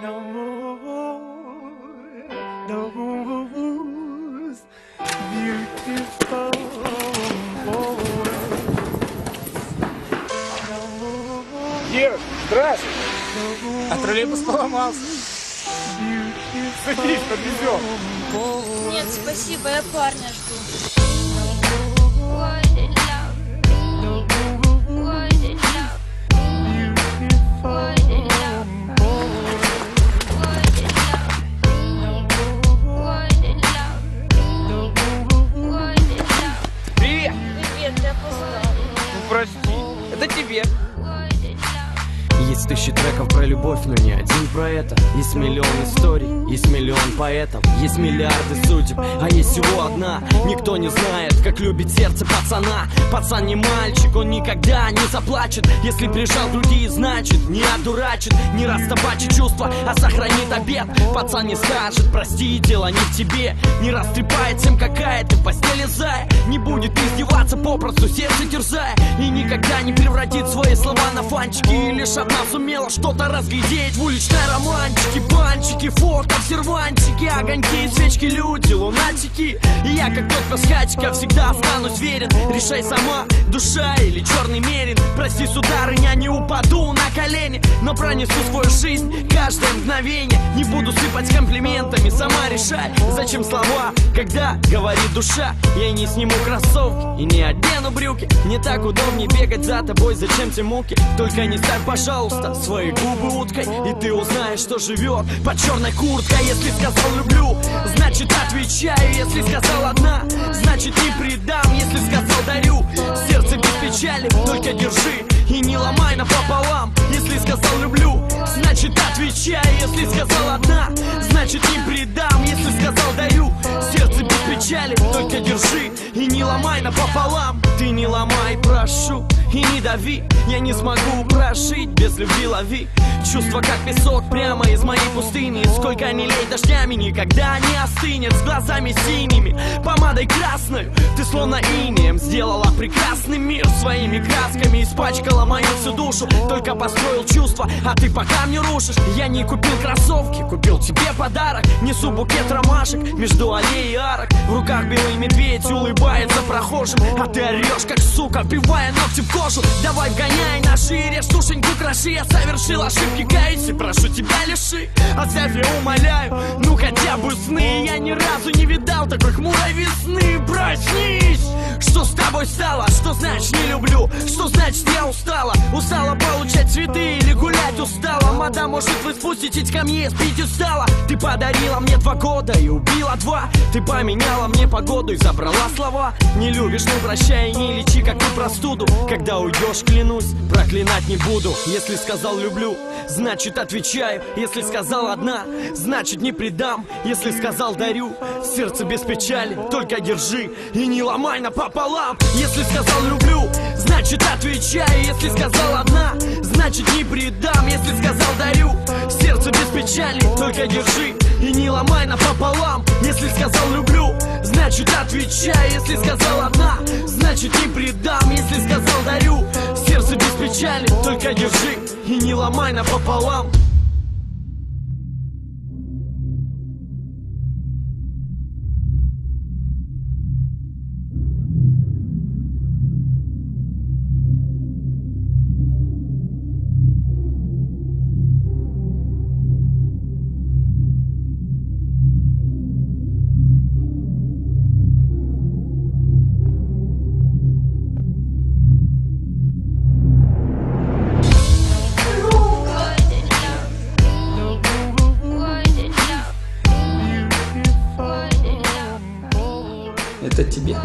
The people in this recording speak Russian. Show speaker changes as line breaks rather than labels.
No more, no more, beautiful boy.
Ир, здравствуй! А троллейбус поломался. Садись, подвезем.
Нет, спасибо, я парня жду.
Привет!
Привет, я опоздал.
Ну прости, это тебе.
Есть тысячи треков про любовь, но не один про это. Есть миллион историй, есть миллион поэтов, есть миллиарды судеб, а есть всего одна. Никто не знает, как любит сердце пацана. Пацан не мальчик, он никогда не заплачет. Если прижал другие, значит не одурачит, не растопачит чувства, а сохранит обет. Пацан не скажет, прости, дело не в тебе, не растрепает всем, какая ты в постели зая. Не будет издеваться, попросту сердце терзая, и никогда не превратит свои слова на фанчики. И лишь одна сумела что-то разглядеть в уличной романтике. Банчики, фото в сервантике, огоньки, свечки, люди, лунатики. И я, как тот пасхатика, всегда останусь верен. Решай сама, душа или черный мерин. Прости, сударыня, не упаду на колени, но пронесу свою жизнь каждое мгновение. Не буду сыпать комплиментами, сама решай, зачем слова, когда говорит душа. Я не сниму кроссовки и не одену брюки. Не так удобнее бегать за тобой, зачем те муки. Только не ставь, пожалуйста, свои губы уткой, и ты узнаешь, что живет под черной курткой. Если сказал люблю, значит отвечаю. Если сказал одна, значит не предам. Если сказал дарю, сердце без печали, только держи и не ломай напополам. Если сказал люблю, значит отвечаю. Если сказал одна, значит не предам. Если сказал дарю, сердце без печали, только держи и не ломай напополам. Ты не ломай, прошу, и не дави. Я не смогу прожить без любви, лови чувства, как песок, прямо из моей пустыни. Сколько ни лей дождями, никогда не остынет. С глазами синими, помадой красной, ты словно инеем сделала прекрасный мир своими красками. Испачкала мою всю душу, только построил чувства, а ты по камню рушишь. Я не купил кроссовки, купил тебе подарок. Несу букет ромашек между аллей и арок. В руках белый медведь улыбается прохожим, а ты орешь, как сука, вбивая ногти в кожу. Давай вгоняй на шире, штушеньку кроши. Я совершил ошибки, каюсь и прошу тебя лиши. Оставь, я умоляю, ну хотя бы сны. Я ни разу не видал такой хмурой весны. Проснись! Что с тобой стало? Что значит не люблю? Что значит я устала? Устала получать цветы или гулять устала? Мадам, может вы спуститесь ко мне, спить устала? Ты подарила мне 2 года и убила 2. Ты поменяла мне погоду и забрала слова. Не любишь, не прощай, не лечи какую простуду. Когда уйдешь, клянусь, проклинать не буду. Если сказал люблю, значит отвечаю. Если сказал одна, значит не предам. Если сказал дарю, сердце без печали, только держи и не ломай напополам. Если сказал люблю, значит отвечаю. Если сказал одна, значит не предам. Если сказал дарю, сердце без печали, только держи и не ломай напополам. Если сказал люблю, значит отвечаю. Если сказал одна, значит не предам. Если сказал дарю, сердце без печали, только держи и не ломай напополам. Это тебе.